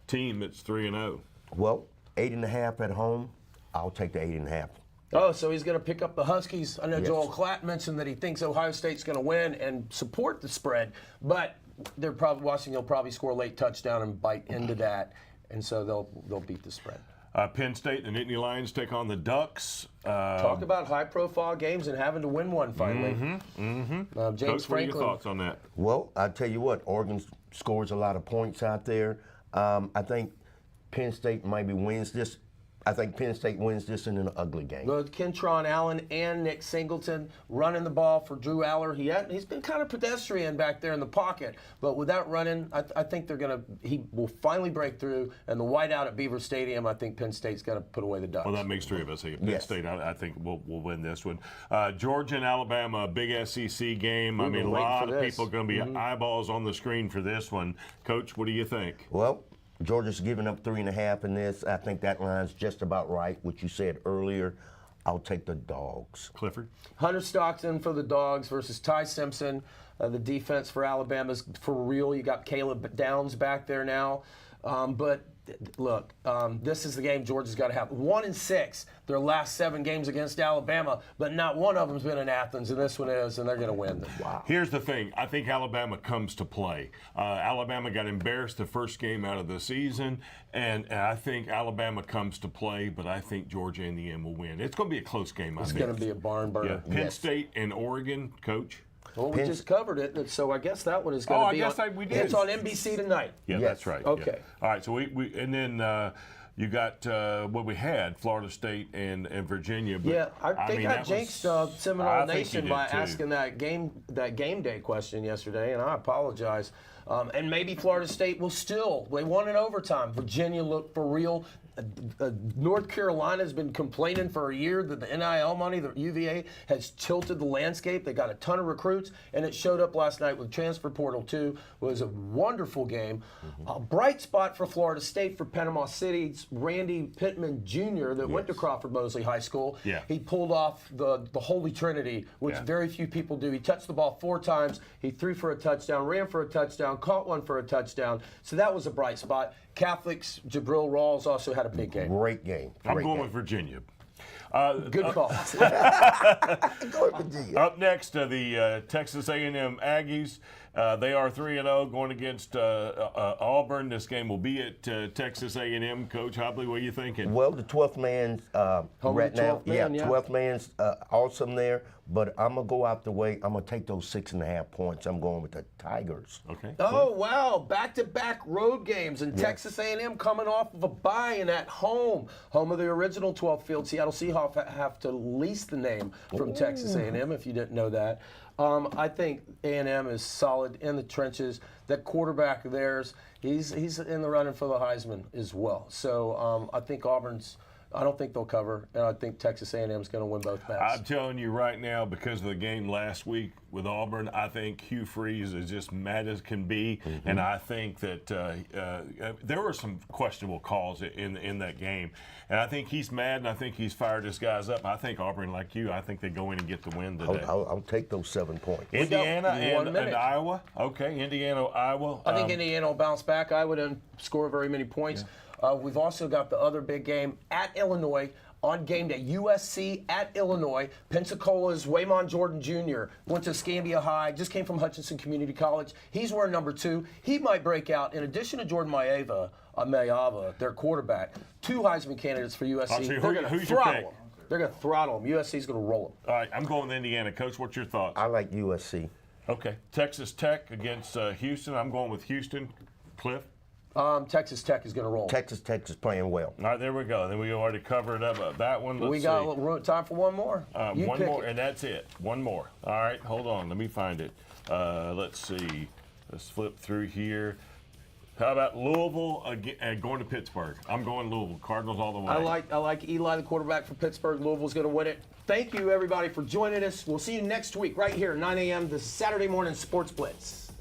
team that's 3-0. Well, 8.5 at home. I'll take the 8.5. Oh, so he's going to pick up the Huskies. I know Joel Klatt mentioned that he thinks Ohio State's going to win and support the spread, but Washington will probably score a late touchdown and bite into that, and so they'll beat the spread. Penn State, the Nittany Lions take on the Ducks. Talk about high-profile games and having to win one finally. James Coach, Franklin. What are your thoughts on that? Well, I tell you what, Oregon scores a lot of points out there. I think Penn State maybe wins this. I think Penn State wins this in an ugly game. Both Kentron Allen and Nick Singleton running the ball for Drew Aller. He's been kind of pedestrian back there in the pocket, but with that running, I think he will finally break through. And the whiteout at Beaver Stadium, I think Penn State's got to put away the Ducks. Well, that makes 3 of us. Penn State, I think will win this one. Georgia and Alabama, big SEC game. I mean, a lot of people are going to be eyeballs on the screen for this one. Coach, what do you think? Well, Georgia's giving up 3.5 in this. I think that line's just about right, what you said earlier. I'll take the Dogs. Clifford? Hunter Stockton for the Dogs versus Ty Simpson. The defense for Alabama's for real. You got Caleb Downs back there now. But look, this is the game Georgia's got to have. 1-6 their last 7 games against Alabama, but not one of them's been in Athens, and this one is, and they're going to win. Wow. Here's the thing. I think Alabama comes to play. Alabama got embarrassed the first game out of the season, and I think Alabama comes to play, but I think Georgia in the end will win. It's going to be a close game, I think. It's going to be a barn burner. Yeah. Penn State and Oregon, Coach? Well, we just covered it, so I guess that one is going to be we did. It's on NBC tonight. Yeah, that's right. Okay. Yeah. All right, so we and then you got what we had, Florida State and Virginia. But, I think I jinxed Seminole Nation by asking that game day question yesterday, and I apologize. And maybe Florida State they won in overtime. Virginia looked for real. North Carolina's been complaining for a year that the NIL money, the UVA, has tilted the landscape. They got a ton of recruits, and it showed up last night with transfer portal too. It was a wonderful game. A bright spot for Florida State for Panama City's Randy Pittman Jr. that went to Crawford Mosley High School. Yeah. He pulled off the Holy Trinity, which very few people do. He touched the ball 4 times. He threw for a touchdown, ran for a touchdown, caught one for a touchdown. So that was a bright spot. Catholics, Jabril Rawls also had a big game. Great game. I'm going with Virginia. Good call. Up next, the Texas A&M Aggies. They are 3-0 going against Auburn. This game will be at Texas A&M. Coach Hobley, what are you thinking? Well, the 12th man's right now. 12th man's awesome there. But I'm going to go out the way. I'm going to take those 6.5 points. I'm going with the Tigers. Okay. Oh, wow. Back-to-back road games. And Texas A&M coming off of a bye and at home. Home of the original 12th field. Seattle Seahawks have to lease the name from Texas A&M, if you didn't know that. I think A&M is solid in the trenches. That quarterback of theirs, he's in the running for the Heisman as well. So I think I don't think they'll cover, and I think Texas A&M is going to win both matches. I'm telling you right now, because of the game last week with Auburn, I think Hugh Freeze is just mad as can be, and I think that there were some questionable calls in that game, and I think he's mad, and I think he's fired his guys up. I think Auburn, like you, I think they go in and get the win today. I'll take those 7 points. Indiana and Iowa. Okay, Indiana, Iowa. I think Indiana will bounce back. Iowa didn't score very many points. Yeah. We've also got the other big game at Illinois on game day. USC at Illinois. Pensacola's Waymon Jordan Jr. went to Escambia High, just came from Hutchinson Community College. He's wearing number 2. He might break out. In addition to Jordan Mayava, their quarterback, 2 Heisman candidates for USC. They're going to throttle him. They're going to throttle him. USC's going to roll him. All right, I'm going with Indiana. Coach, what's your thoughts? I like USC. Okay. Texas Tech against Houston. I'm going with Houston. Cliff? Texas Tech is going to roll. Texas Tech is playing well. All right, there we go. Then we already covered up that one. We got time for one more. One more, and that's it. One more. All right, hold on. Let me find it. Let's see. Let's flip through here. How about Louisville going to Pittsburgh? I'm going Louisville. Cardinals all the way. I like Eli, the quarterback for Pittsburgh. Louisville's going to win it. Thank you, everybody, for joining us. We'll see you next week right here, 9 a.m., the Saturday Morning Sports Blitz.